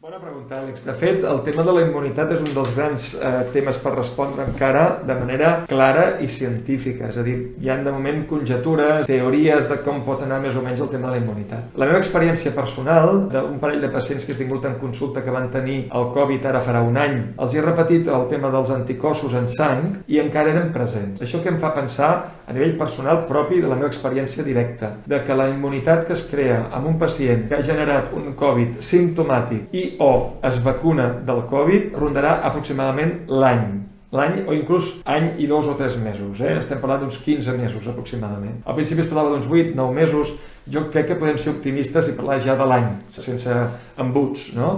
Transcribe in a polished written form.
Bona pregunta, Àlex. De fet, el tema de la immunitat és un dels grans temes per respondre encara de manera clara i científica. És a dir, hi ha de moment conjectures, teories de com pot anar més o menys el tema de la immunitat. La meva experiència personal, d'un parell de pacients que he tingut en consulta que van tenir el Covid ara farà un any, els he repetit el tema dels anticossos en sang i encara eren presents. Això que em fa pensar a nivell personal propi de la meva experiència directa, de que la immunitat que es crea amb un pacient que ha generat un Covid simptomàtic i o es vacuna del Covid rondarà aproximadament l'any o inclús any i 2 o 3 mesos. Estem parlant d'uns 15 mesos aproximadament. Al principi es parlava d'uns 8-9 mesos. Jo crec que podem ser optimistes i parlar ja de l'any, sense embuts, no?